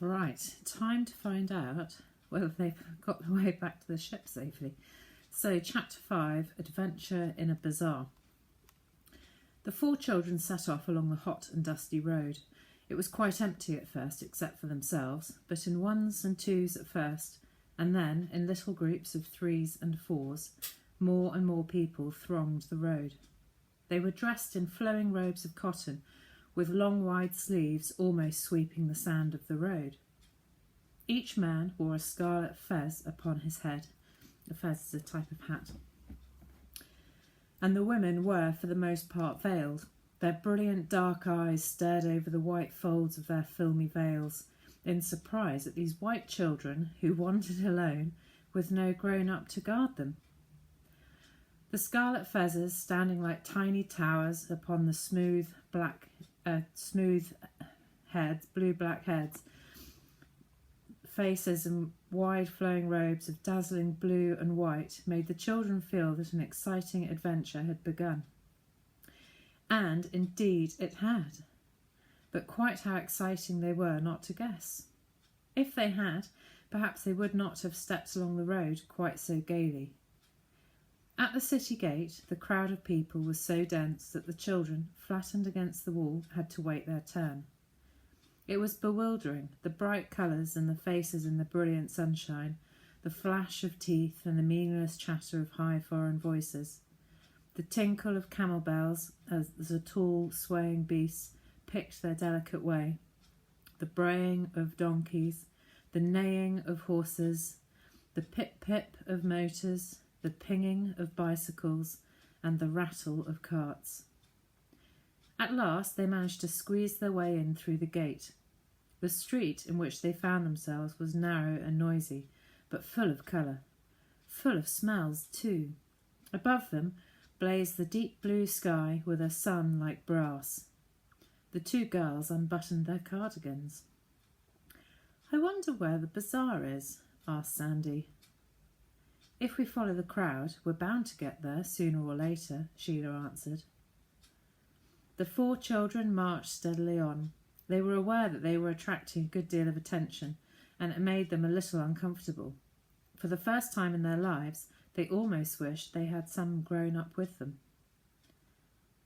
Right, time to find out whether they've got the way back to the ship safely. So, Chapter 5, Adventure in a Bazaar. The 4 children set off along the hot and dusty road. It was quite empty at first, except for themselves, but in ones and twos at first, and then, in little groups of 3s and 4s, more and more people thronged the road. They were dressed in flowing robes of cotton, with long wide sleeves almost sweeping the sand of the road. Each man wore a scarlet fez upon his head. A fez is a type of hat. And the women were, for the most part, veiled. Their brilliant dark eyes stared over the white folds of their filmy veils, in surprise at these white children who wandered alone with no grown-up to guard them. The scarlet fezzes, standing like tiny towers upon the smooth heads, blue-black heads, faces and wide flowing robes of dazzling blue and white, made the children feel that an exciting adventure had begun. And indeed it had, but quite how exciting they were not to guess. If they had, perhaps they would not have stepped along the road quite so gaily. At the city gate, the crowd of people was so dense that the children, flattened against the wall, had to wait their turn. It was bewildering, the bright colours and the faces in the brilliant sunshine, the flash of teeth and the meaningless chatter of high foreign voices, the tinkle of camel bells as the tall, swaying beasts picked their delicate way, the braying of donkeys, the neighing of horses, the pip-pip of motors, the pinging of bicycles, and the rattle of carts. At last they managed to squeeze their way in through the gate. The street in which they found themselves was narrow and noisy, but full of colour, full of smells too. Above them blazed the deep blue sky with a sun like brass. The 2 girls unbuttoned their cardigans. "I wonder where the bazaar is?" asked Sandy. "If we follow the crowd, we're bound to get there sooner or later," Sheila answered. The 4 children marched steadily on. They were aware that they were attracting a good deal of attention, and it made them a little uncomfortable. For the first time in their lives, they almost wished they had some grown up with them.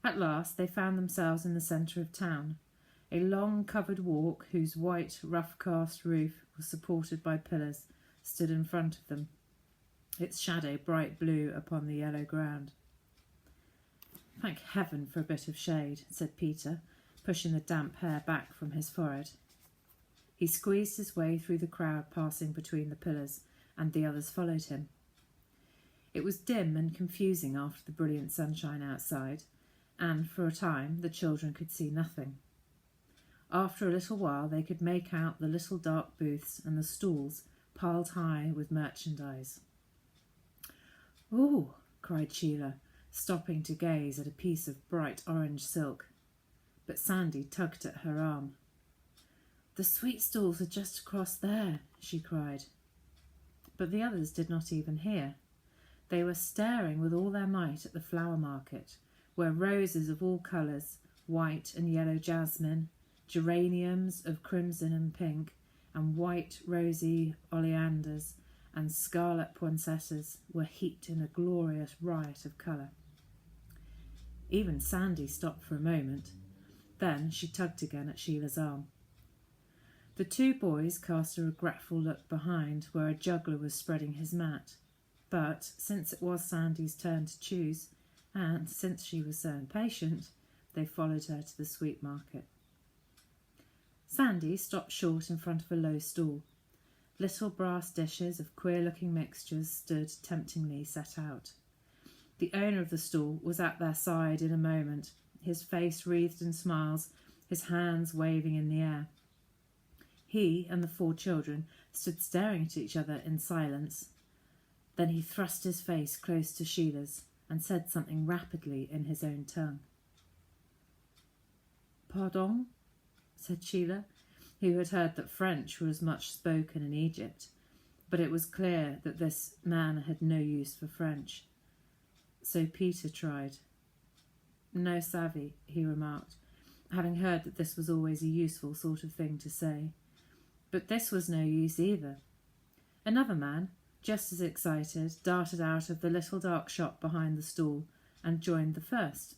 At last they found themselves in the centre of town. A long covered walk, whose white, rough-cast roof was supported by pillars, stood in front of them, its shadow bright blue upon the yellow ground. "Thank heaven for a bit of shade," said Peter, pushing the damp hair back from his forehead. He squeezed his way through the crowd passing between the pillars, and the others followed him. It was dim and confusing after the brilliant sunshine outside, and for a time the children could see nothing. After a little while they could make out the little dark booths and the stalls piled high with merchandise. "Oh!" cried Sheila, stopping to gaze at a piece of bright orange silk. But Sandy tugged at her arm. "The sweet stalls are just across there," she cried. But the others did not even hear. They were staring with all their might at the flower market, where roses of all colours, white and yellow jasmine, geraniums of crimson and pink, and white rosy oleanders and scarlet poinsettias were heaped in a glorious riot of colour. Even Sandy stopped for a moment. Then she tugged again at Sheila's arm. The 2 boys cast a regretful look behind, where a juggler was spreading his mat. But since it was Sandy's turn to choose, and since she was so impatient, they followed her to the sweet market. Sandy stopped short in front of a low stall. Little brass dishes of queer-looking mixtures stood temptingly set out. The owner of the stall was at their side in a moment, his face wreathed in smiles, his hands waving in the air. He and the 4 children stood staring at each other in silence. Then he thrust his face close to Sheila's and said something rapidly in his own tongue. "Pardon?" said Sheila, who had heard that French was much spoken in Egypt, but it was clear that this man had no use for French. So Peter tried. "No savvy," he remarked, having heard that this was always a useful sort of thing to say. But this was no use either. Another man, just as excited, darted out of the little dark shop behind the stall and joined the first.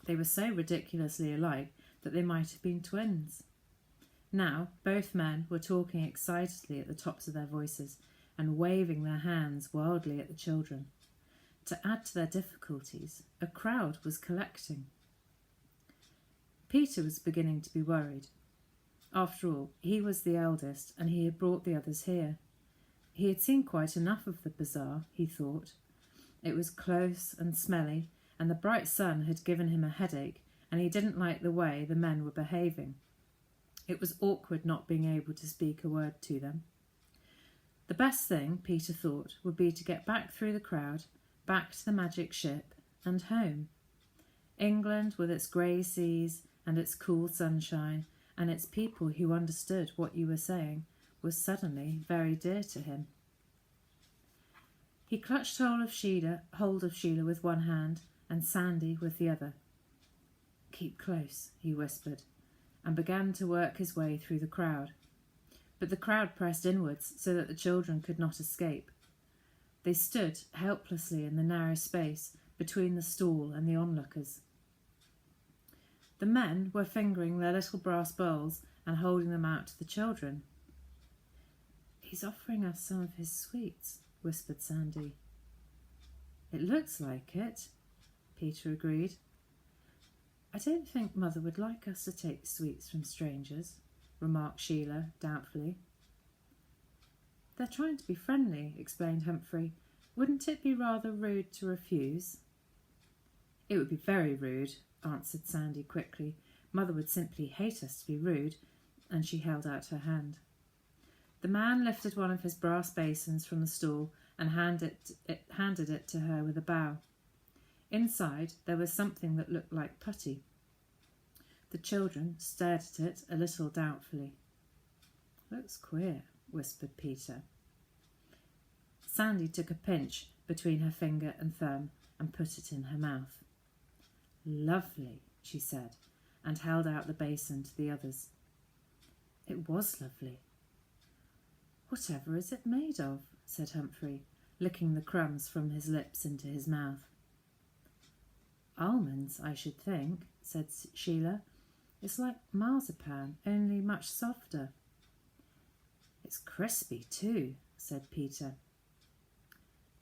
They were so ridiculously alike that they might have been twins. Now both men were talking excitedly at the tops of their voices and waving their hands wildly at the children. To add to their difficulties, a crowd was collecting. Peter was beginning to be worried. After all, he was the eldest and he had brought the others here. He had seen quite enough of the bazaar, he thought. It was close and smelly, and the bright sun had given him a headache, and he didn't like the way the men were behaving. It was awkward not being able to speak a word to them. The best thing, Peter thought, would be to get back through the crowd, back to the magic ship, and home. England, with its grey seas and its cool sunshine, and its people who understood what you were saying, was suddenly very dear to him. He clutched hold of Sheila with one hand and Sandy with the other. "Keep close," he whispered, and began to work his way through the crowd. But the crowd pressed inwards so that the children could not escape. They stood helplessly in the narrow space between the stall and the onlookers. The men were fingering their little brass bowls and holding them out to the children. "He's offering us some of his sweets," whispered Sandy. "It looks like it," Peter agreed. "I don't think Mother would like us to take sweets from strangers," remarked Sheila doubtfully. "They're trying to be friendly," explained Humphrey. "Wouldn't it be rather rude to refuse?" "It would be very rude," answered Sandy quickly. "Mother would simply hate us to be rude," and she held out her hand. The man lifted one of his brass basins from the stall and handed it to her with a bow. Inside there was something that looked like putty. The children stared at it a little doubtfully. "Looks queer," whispered Peter. Sandy took a pinch between her finger and thumb and put it in her mouth. "Lovely," she said, and held out the basin to the others. It was lovely. "Whatever is it made of?" said Humphrey, licking the crumbs from his lips into his mouth. "Almonds, I should think," said Sheila. "It's like marzipan, only much softer." "It's crispy too," said Peter.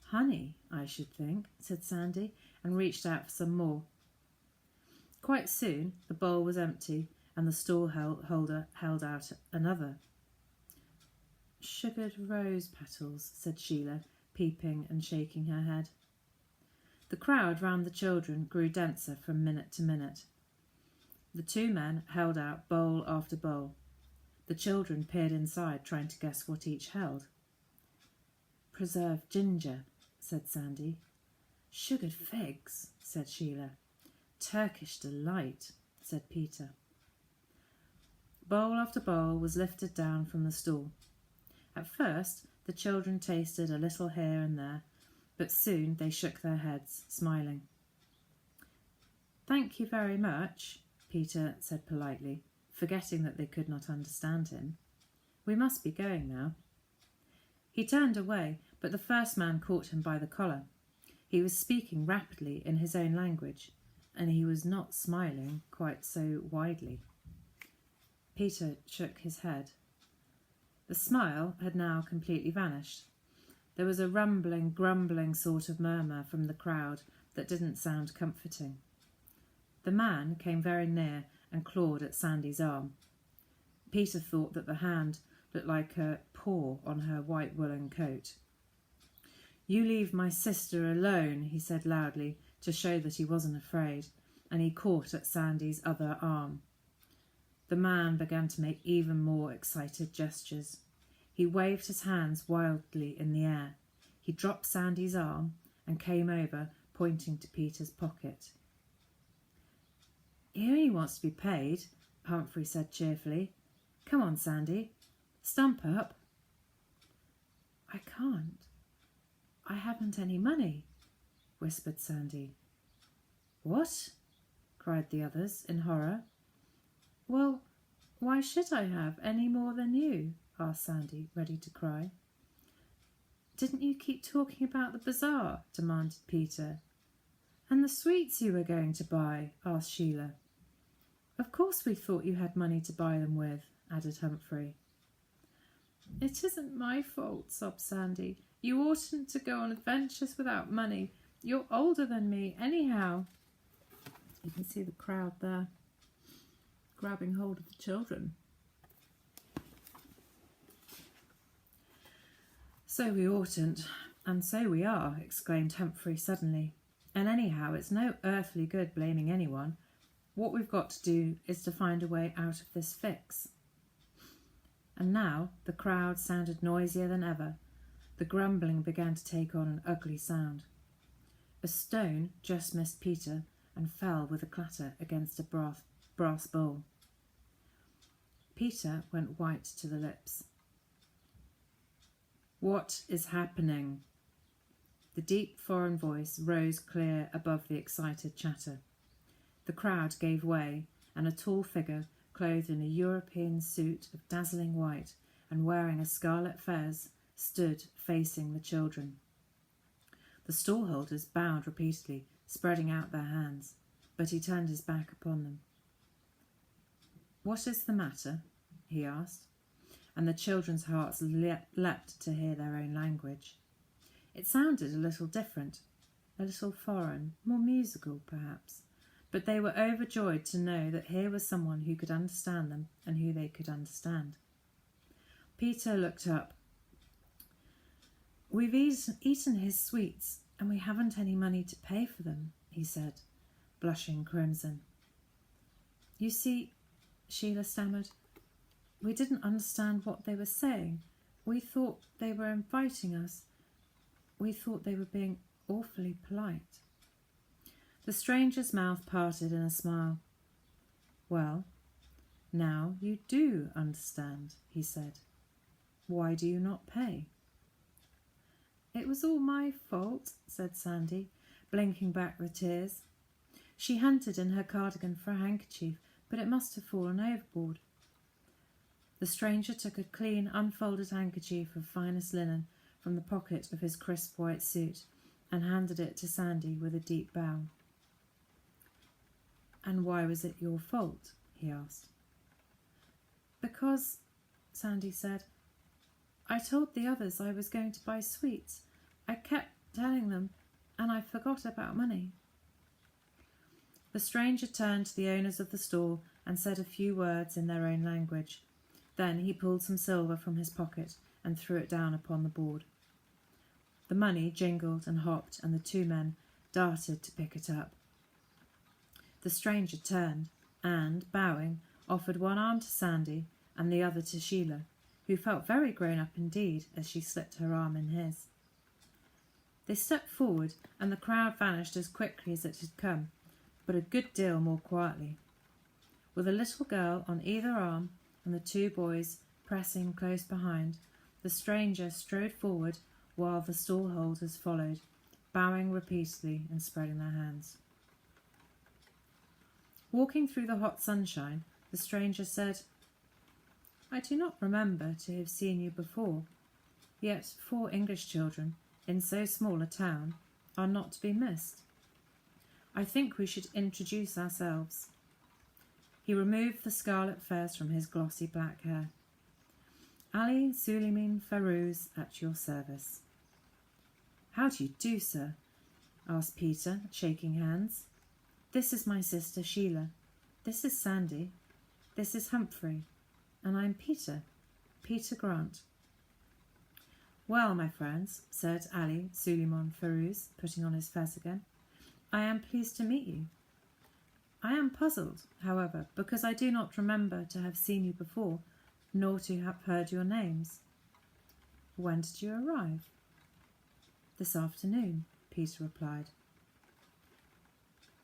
"Honey, I should think," said Sandy, and reached out for some more. Quite soon the bowl was empty, and the stall holder held out another. "Sugared rose petals," said Sheila, peeping and shaking her head. The crowd round the children grew denser from minute to minute. The two men held out bowl after bowl. The children peered inside, trying to guess what each held. "Preserved ginger," said Sandy. "Sugared figs," said Sheila. "Turkish delight," said Peter. Bowl after bowl was lifted down from the stall. At first the children tasted a little here and there, but soon they shook their heads, smiling. "Thank you very much," Peter said politely, forgetting that they could not understand him. "We must be going now." He turned away, but the first man caught him by the collar. He was speaking rapidly in his own language, and he was not smiling quite so widely. Peter shook his head. The smile had now completely vanished. There was a rumbling, grumbling sort of murmur from the crowd that didn't sound comforting. The man came very near and clawed at Sandy's arm. Peter thought that the hand looked like a paw on her white woolen coat. "You leave my sister alone," he said loudly, to show that he wasn't afraid, and he caught at Sandy's other arm. The man began to make even more excited gestures. He waved his hands wildly in the air. He dropped Sandy's arm and came over, pointing to Peter's pocket. "He only wants to be paid," Humphrey said cheerfully. "Come on, Sandy. Stump up." "I can't. I haven't any money," whispered Sandy. "What?" cried the others in horror. "Well, Why should I have any more than you? Asked Sandy, ready to cry. Didn't you keep talking about the bazaar? Demanded Peter. And the sweets you were going to buy? Asked Sheila. Of course we thought you had money to buy them with, added Humphrey. It isn't my fault, sobbed Sandy. You oughtn't to go on adventures without money. You're older than me, anyhow. You can see the crowd there, grabbing hold of the children. So we oughtn't, and so we are, exclaimed Humphrey suddenly. And anyhow, it's no earthly good blaming anyone. What we've got to do is to find a way out of this fix. And now the crowd sounded noisier than ever. The grumbling began to take on an ugly sound. A stone just missed Peter and fell with a clatter against a brass bowl. Peter went white to the lips. What is happening? The deep foreign voice rose clear above the excited chatter. The crowd gave way, and a tall figure, clothed in a European suit of dazzling white and wearing a scarlet fez, stood facing the children. The stallholders bowed repeatedly, spreading out their hands, but he turned his back upon them. What is the matter? He asked, and the children's hearts leapt to hear their own language. It sounded a little different, a little foreign, more musical perhaps, but they were overjoyed to know that here was someone who could understand them and who they could understand. Peter looked up. We've eaten his sweets and we haven't any money to pay for them, he said, blushing crimson. You see, Sheila stammered, we didn't understand what they were saying. We thought they were inviting us. We thought they were being awfully polite. The stranger's mouth parted in a smile. Well, now you do understand, he said. Why do you not pay? It was all my fault, said Sandy, blinking back the tears. She hunted in her cardigan for a handkerchief, but it must have fallen overboard. The stranger took a clean, unfolded handkerchief of finest linen from the pocket of his crisp white suit and handed it to Sandy with a deep bow. And why was it your fault? He asked. Because, Sandy said, I told the others I was going to buy sweets. I kept telling them, and I forgot about money. The stranger turned to the owners of the stall and said a few words in their own language. Then he pulled some silver from his pocket and threw it down upon the board. The money jingled and hopped, and the two men darted to pick it up. The stranger turned and, bowing, offered one arm to Sandy and the other to Sheila, who felt very grown up indeed as she slipped her arm in his. They stepped forward, and the crowd vanished as quickly as it had come, but a good deal more quietly. With a little girl on either arm and the two boys pressing close behind, the stranger strode forward while the stall-holders followed, bowing repeatedly and spreading their hands. Walking through the hot sunshine, the stranger said, I do not remember to have seen you before, yet 4 English children in so small a town are not to be missed. I think we should introduce ourselves. He removed the scarlet fez from his glossy black hair. Ali Suleiman Ferouz at your service. How do you do, sir? Asked Peter, shaking hands. This is my sister Sheila. This is Sandy. This is Humphrey. And I'm Peter Grant. Well, my friends, said Ali Suleiman Ferouz, putting on his fez again, I am pleased to meet you. I am puzzled, however, because I do not remember to have seen you before, nor to have heard your names. When did you arrive? This afternoon, Peter replied.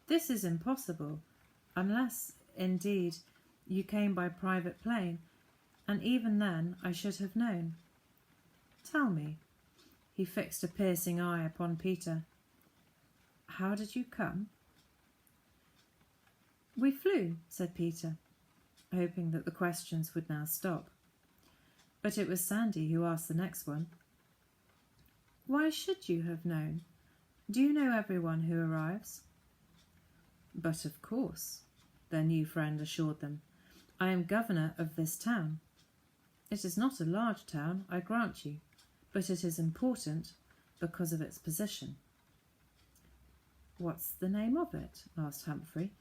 This is impossible, unless, indeed, you came by private plane, and even then I should have known. Tell me. He fixed a piercing eye upon Peter. How did you come? We flew, said Peter. hoping that the questions would now stop. But it was Sandy who asked the next one. Why should you have known? Do you know everyone who arrives? But of course, their new friend assured them. I am governor of this town. It is not a large town, I grant you, but it is important because of its position. What's the name of it? Asked Humphrey,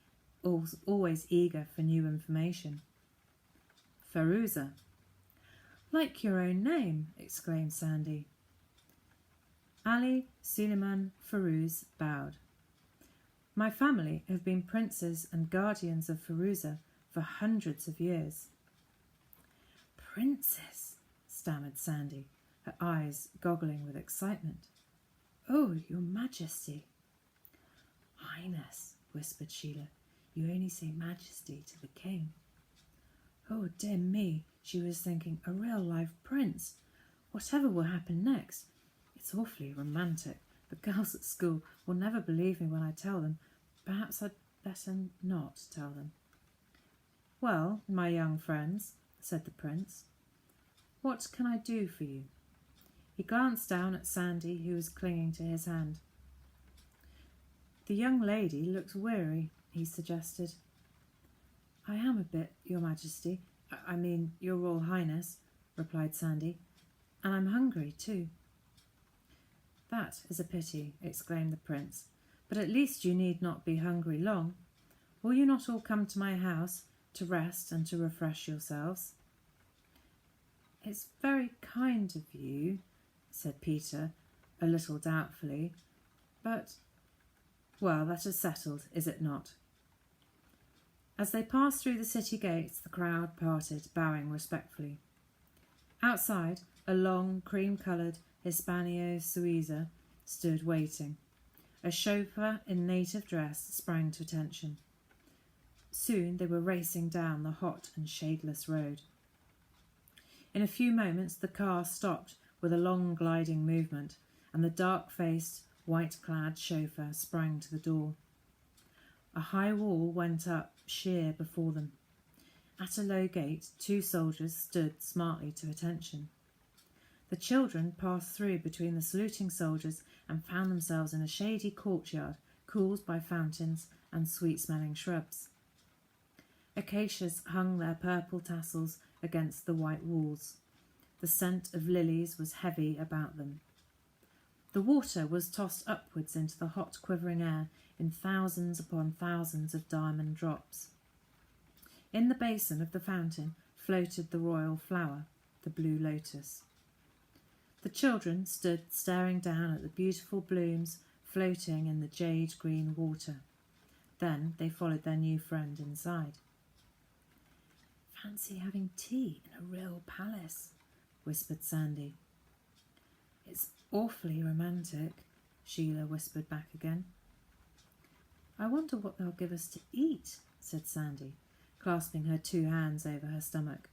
always eager for new information. Firuza. Like your own name, exclaimed Sandy. Ali Suleiman Firuz bowed. My family have been princes and guardians of Firuza for hundreds of years. Princes, stammered Sandy, her eyes goggling with excitement. Oh, your Majesty. Highness, whispered Sheila. You only say Majesty to the king. Oh, dear me, she was thinking, a real live prince. Whatever will happen next? It's awfully romantic. The girls at school will never believe me when I tell them. Perhaps I'd better not tell them. Well, my young friends, said the prince, what can I do for you? He glanced down at Sandy, who was clinging to his hand. The young lady looks weary, he suggested. I am a bit, Your Majesty, I mean, Your Royal Highness, replied Sandy, and I'm hungry too. That is a pity, exclaimed the prince, but at least you need not be hungry long. Will you not all come to my house to rest and to refresh yourselves? It's very kind of you, said Peter, a little doubtfully, but, well, that is settled, is it not? As they passed through the city gates, the crowd parted, bowing respectfully. Outside, a long, cream-coloured Hispanio Suiza stood waiting. A chauffeur in native dress sprang to attention. Soon they were racing down the hot and shadeless road. In a few moments the car stopped with a long gliding movement, and the dark-faced, white-clad chauffeur sprang to the door. A high wall went up sheer before them. At a low gate, 2 soldiers stood smartly to attention. The children passed through between the saluting soldiers and found themselves in a shady courtyard, cooled by fountains and sweet-smelling shrubs. Acacias hung their purple tassels against the white walls. The scent of lilies was heavy about them. The water was tossed upwards into the hot, quivering air in thousands upon thousands of diamond drops. In the basin of the fountain floated the royal flower, the blue lotus. The children stood staring down at the beautiful blooms floating in the jade-green water. Then they followed their new friend inside. Fancy having tea in a real palace, whispered Sandy. It's awfully romantic, Sheila whispered back again. I wonder what they'll give us to eat, said Sandy, clasping her 2 hands over her stomach.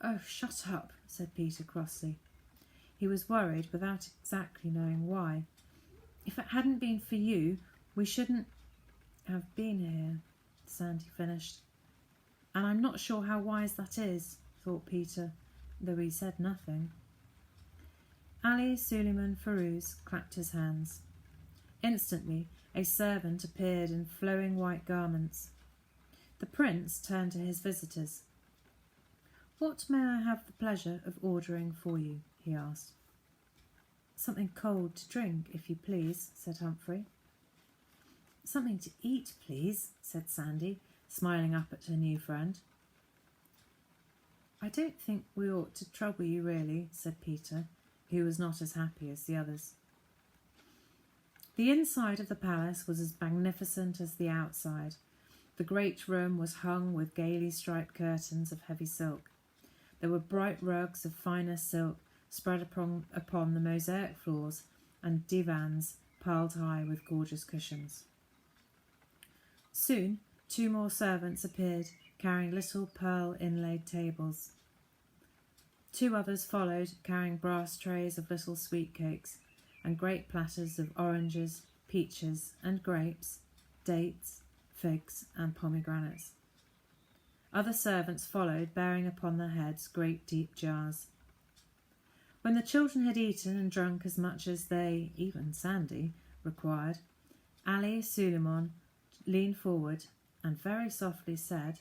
Oh, shut up, said Peter crossly. He was worried without exactly knowing why. If it hadn't been for you, we shouldn't have been here, Sandy finished. And I'm not sure how wise that is, thought Peter, though he said nothing. Ali Suleiman Firuz clapped his hands. Instantly, a servant appeared in flowing white garments. The prince turned to his visitors. What may I have the pleasure of ordering for you? He asked. Something cold to drink, if you please, said Humphrey. Something to eat, please, said Sandy, smiling up at her new friend. I don't think we ought to trouble you, really, said Peter, who was not as happy as the others. The inside of the palace was as magnificent as the outside. The great room was hung with gaily striped curtains of heavy silk. There were bright rugs of finest silk spread upon the mosaic floors, and divans piled high with gorgeous cushions. Soon 2 more servants appeared, carrying little pearl-inlaid tables. 2 others followed, carrying brass trays of little sweet cakes, and great platters of oranges, peaches and grapes, dates, figs and pomegranates. Other servants followed, bearing upon their heads great deep jars. When the children had eaten and drunk as much as they, even Sandy, required, Ali Suleiman leaned forward and very softly said,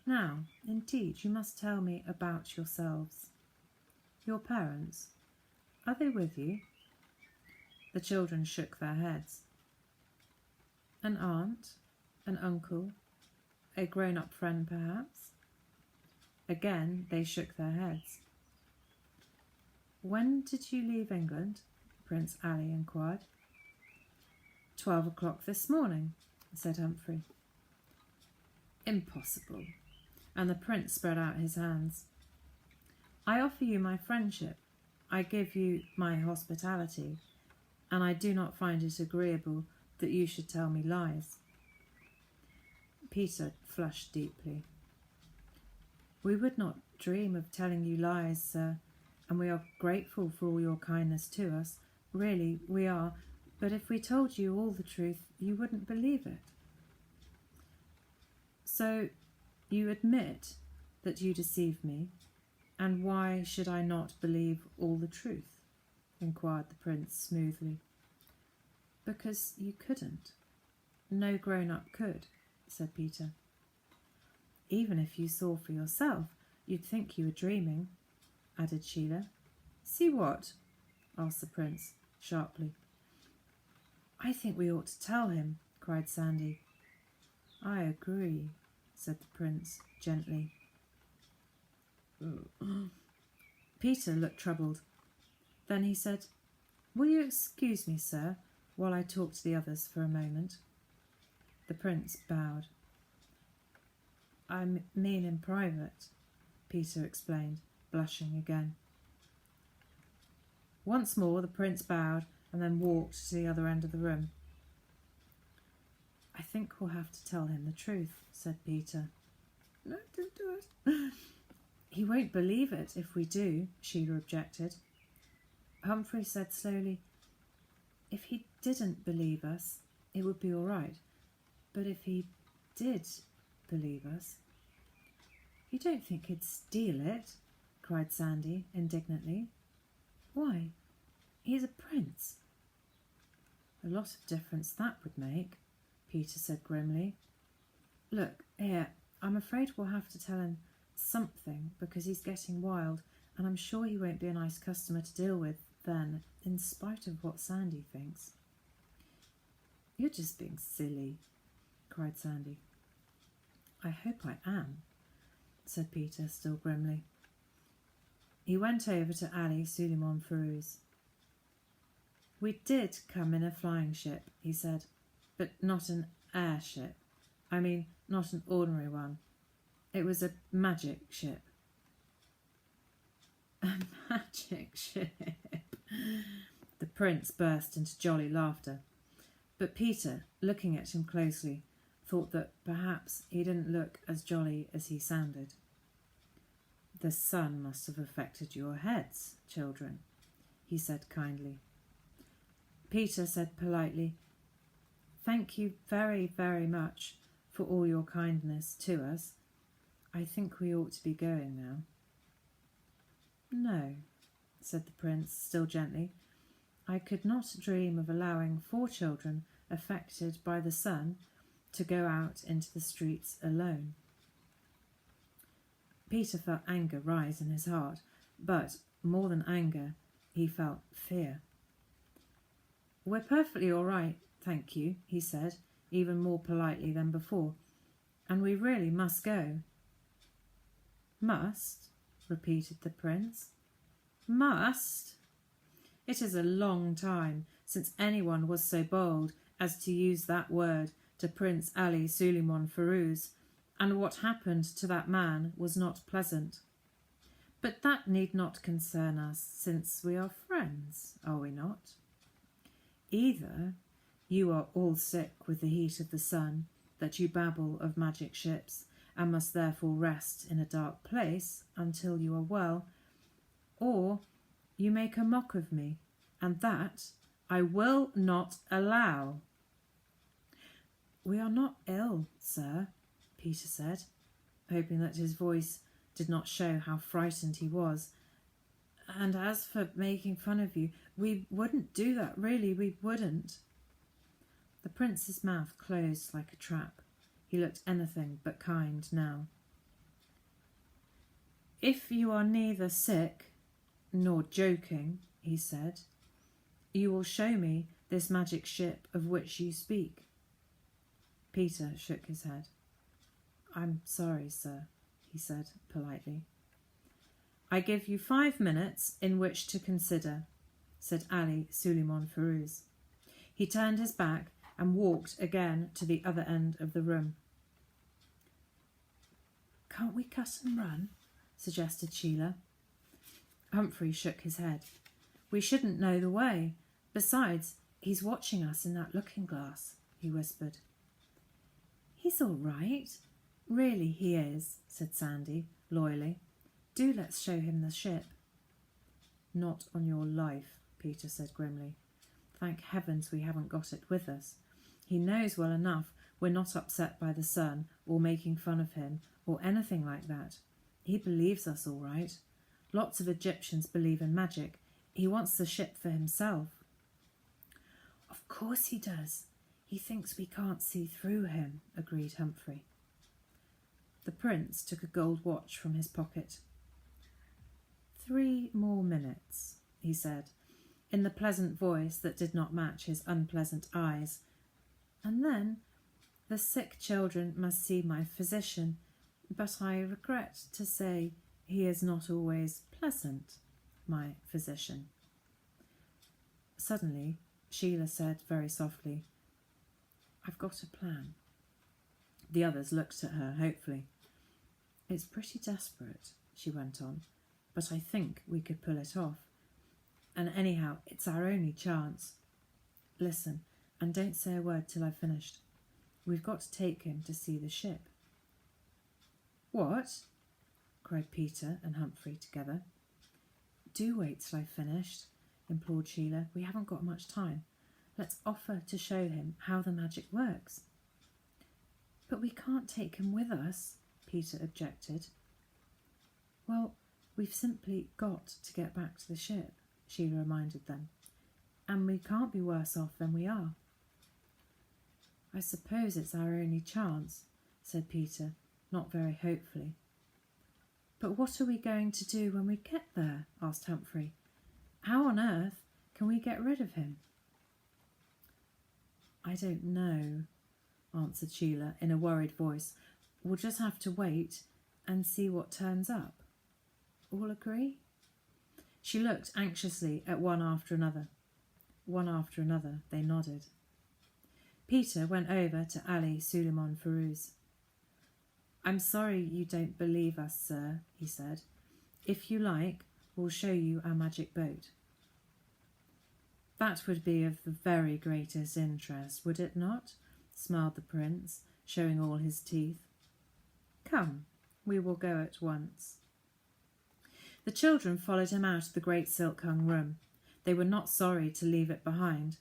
"Now, indeed, you must tell me about yourselves. Your parents, are they with you?" The children shook their heads. "An aunt, an uncle, a grown-up friend perhaps?" Again they shook their heads. "When did you leave England?" Prince Ali inquired. 12 o'clock this morning," said Humphrey. "Impossible," and the prince spread out his hands. "I offer you my friendship, I give you my hospitality, and I do not find it agreeable that you should tell me lies." Peter flushed deeply. "We would not dream of telling you lies, sir, and we are grateful for all your kindness to us. Really, we are. But if we told you all the truth, you wouldn't believe it." "So you admit that you deceived me, and why should I not believe all the truth?" inquired the prince smoothly. "Because you couldn't. No grown-up could," said Peter. "Even if you saw for yourself, you'd think you were dreaming," added Sheila. "See what?" asked the prince sharply. "I think we ought to tell him," cried Sandy. "I agree," said the prince gently. Peter looked troubled. Then he said, "Will you excuse me, sir, while I talk to the others for a moment?" The prince bowed. "I mean in private," Peter explained, blushing again. Once more the prince bowed and then walked to the other end of the room. "I think we'll have to tell him the truth," said Peter. "No, don't do it." "He won't believe it if we do," Sheila objected. Humphrey said slowly, "If he didn't believe us, it would be all right. But if he did believe us—" "You don't think he'd steal it?" cried Sandy indignantly. "Why, he's a prince." "A lot of difference that would make," Peter said grimly. "Look, here, I'm afraid we'll have to tell him something because he's getting wild, and I'm sure he won't be a nice customer to deal with then, in spite of what Sandy thinks." "You're just being silly," cried Sandy. "I hope I am," said Peter, still grimly. He went over to Ali Suleiman Firouz. "We did come in a flying ship," he said, "but not an airship. I mean, not an ordinary one. It was a magic ship." "A magic ship!" The prince burst into jolly laughter, but Peter, looking at him closely, thought that perhaps he didn't look as jolly as he sounded. "The sun must have affected your heads, children," he said kindly. Peter said politely, "Thank you very, very much for all your kindness to us. I think we ought to be going now." "No," said the prince, still gently. "I could not dream of allowing 4 children affected by the sun to go out into the streets alone." Peter felt anger rise in his heart, but more than anger, he felt fear. "We're perfectly all right, thank you," he said, even more politely than before, "and we really must go." "Must?" repeated the prince. "Must? It is a long time since anyone was so bold as to use that word to Prince Ali Suleiman Firouz, and what happened to that man was not pleasant. But that need not concern us, since we are friends, are we not? Either you are all sick with the heat of the sun, that you babble of magic ships, and must therefore rest in a dark place until you are well, or you make a mock of me, and that I will not allow." "We are not ill, sir," Peter said, hoping that his voice did not show how frightened he was. "And as for making fun of you, we wouldn't do that, really, we wouldn't." The prince's mouth closed like a trap. He looked anything but kind now. "If you are neither sick nor joking," he said, "you will show me this magic ship of which you speak." Peter shook his head. "I'm sorry, sir," he said politely. "I give you 5 minutes in which to consider," said Ali Suleiman Firuz. He turned his back and walked again to the other end of the room. "Can't we cut and run?" suggested Sheila. Humphrey shook his head. "We shouldn't know the way. Besides, he's watching us in that looking-glass," he whispered. "He's all right. Really he is," said Sandy loyally. "Do let's show him the ship." "Not on your life," Peter said grimly. "Thank heavens we haven't got it with us. He knows well enough we're not upset by the sun or making fun of him or anything like that. He believes us all right. Lots of Egyptians believe in magic. He wants the ship for himself." "Of course he does. He thinks we can't see through him," agreed Humphrey. The prince took a gold watch from his pocket. 3 more minutes, he said, in the pleasant voice that did not match his unpleasant eyes. "And then the sick children must see my physician, but I regret to say he is not always pleasant, my physician." Suddenly, Sheila said very softly, "I've got a plan." The others looked at her hopefully. "It's pretty desperate," she went on, "but I think we could pull it off. And anyhow, it's our only chance. Listen, and don't say a word till I've finished. We've got to take him to see the ship." "What?" cried Peter and Humphrey together. "Do wait till I've finished," implored Sheila. "We haven't got much time. Let's offer to show him how the magic works." "But we can't take him with us," Peter objected. "Well, we've simply got to get back to the ship," Sheila reminded them, "and we can't be worse off than we are." "I suppose it's our only chance," said Peter, not very hopefully. "But what are we going to do when we get there?" asked Humphrey. "How on earth can we get rid of him?" "I don't know," answered Sheila in a worried voice. "We'll just have to wait and see what turns up. All agree?" She looked anxiously at one after another. One after another, they nodded. Peter went over to Ali Suleiman Firuz. "I'm sorry you don't believe us, sir," he said. "If you like, we'll show you our magic boat." "That would be of the very greatest interest, would it not?" smiled the prince, showing all his teeth. "Come, we will go at once." The children followed him out of the great silk-hung room. They were not sorry to leave it behind.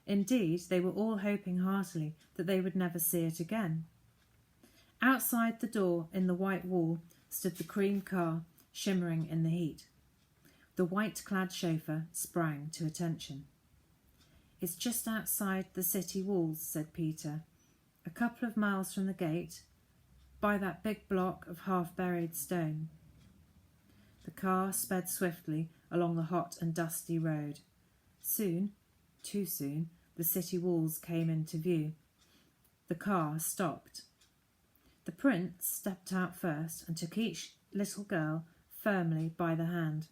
Indeed, they were all hoping heartily that they would never see it again. Outside the door in the white wall stood the cream car, shimmering in the heat. The white-clad chauffeur sprang to attention. "It's just outside the city walls," said Peter, "a couple of miles from the gate, by that big block of half-buried stone." The car sped swiftly along the hot and dusty road. Soon, too soon, the city walls came into view. The car stopped. The prince stepped out first and took each little girl firmly by the hand.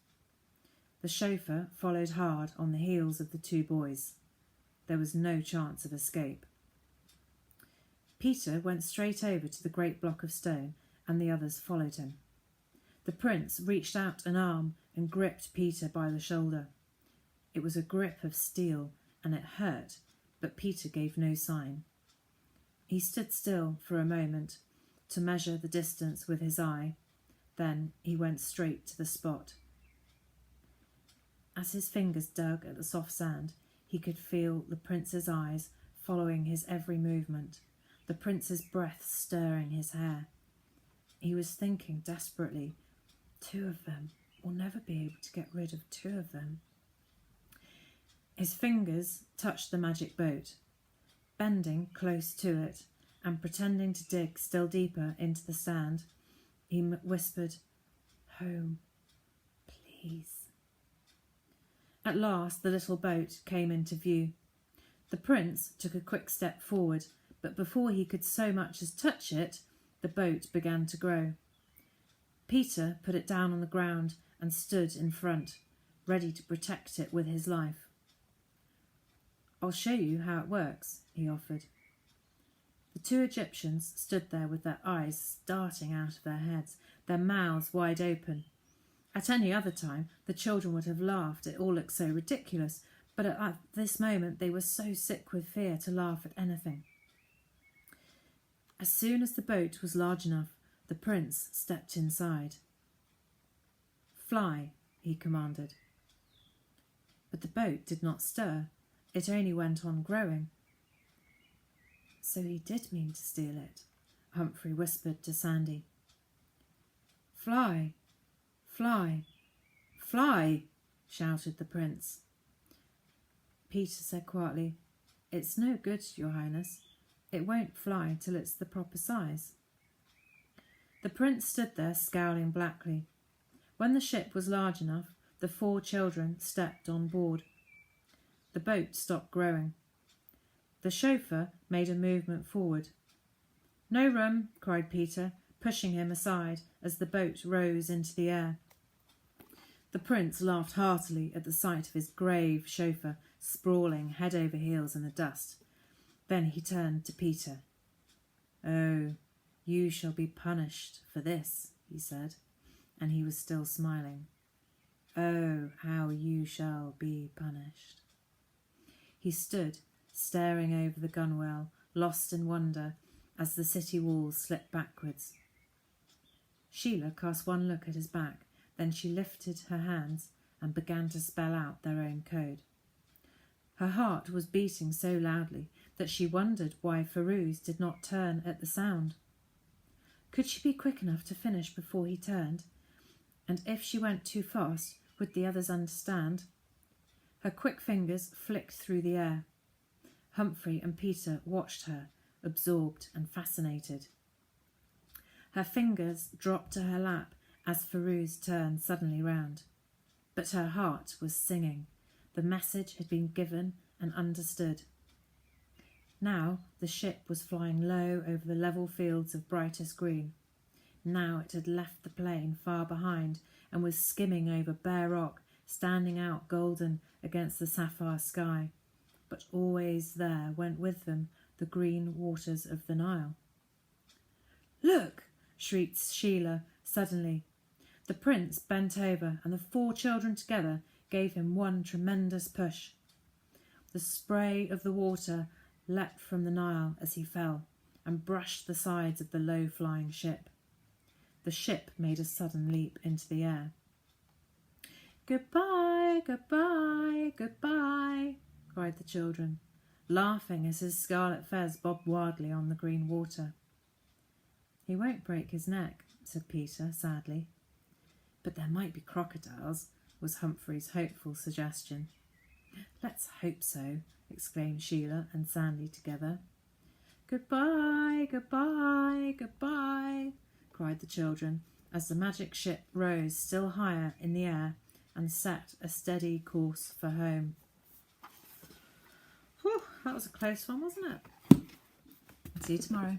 The chauffeur followed hard on the heels of the 2 boys. There was no chance of escape. Peter went straight over to the great block of stone, and the others followed him. The prince reached out an arm and gripped Peter by the shoulder. It was a grip of steel, and it hurt, but Peter gave no sign. He stood still for a moment to measure the distance with his eye. Then he went straight to the spot. As his fingers dug at the soft sand, he could feel the prince's eyes following his every movement. the prince's breath stirring his hair. He was thinking desperately, 2 of them. We'll never be able to get rid of 2 of them. His fingers touched the magic boat. Bending close to it and pretending to dig still deeper into the sand, he whispered, "Home, please." At last the little boat came into view. The prince took a quick step forward, but before he could so much as touch it, the boat began to grow. Peter put it down on the ground and stood in front, ready to protect it with his life. "I'll show you how it works," he offered. The 2 Egyptians stood there with their eyes starting out of their heads, their mouths wide open. At any other time, the children would have laughed. It all looked so ridiculous, but at this moment they were so sick with fear to laugh at anything. As soon as the boat was large enough, the prince stepped inside. "Fly," he commanded. But the boat did not stir. It only went on growing. "So he did mean to steal it," Humphrey whispered to Sandy. "Fly, fly, fly," shouted the prince. Peter said quietly, "It's no good, Your Highness. It won't fly till it's the proper size." The prince stood there scowling blackly. When the ship was large enough, the 4 children stepped on board. The boat stopped growing. The chauffeur made a movement forward. "No room," cried Peter, pushing him aside as the boat rose into the air. The prince laughed heartily at the sight of his grave chauffeur sprawling head over heels in the dust. Then he turned to Peter. "Oh, you shall be punished for this," he said, and he was still smiling. "Oh, how you shall be punished." He stood, staring over the gunwale, lost in wonder, as the city walls slipped backwards. Sheila cast one look at his back, then she lifted her hands and began to spell out their own code. Her heart was beating so loudly that she wondered why Firuz did not turn at the sound. Could she be quick enough to finish before he turned? And if she went too fast, would the others understand? Her quick fingers flicked through the air. Humphrey and Peter watched her, absorbed and fascinated. Her fingers dropped to her lap as Firuz turned suddenly round. But her heart was singing. The message had been given and understood. Now the ship was flying low over the level fields of brightest green. Now it had left the plain far behind and was skimming over bare rock, standing out golden against the sapphire sky. But always there went with them the green waters of the Nile. "Look!" shrieked Sheila suddenly. The prince bent over and the 4 children together gave him one tremendous push. The spray of the water leapt from the Nile as he fell and brushed the sides of the low-flying ship. The ship made a sudden leap into the air. "Goodbye, goodbye, goodbye," cried the children, laughing as his scarlet fez bobbed wildly on the green water. "He won't break his neck," said Peter sadly. "But there might be crocodiles," was Humphrey's hopeful suggestion. "Let's hope so," exclaimed Sheila and Sandy together. "Goodbye, goodbye, goodbye," cried the children as the magic ship rose still higher in the air and set a steady course for home. Whew, that was a close one, wasn't it? See you tomorrow.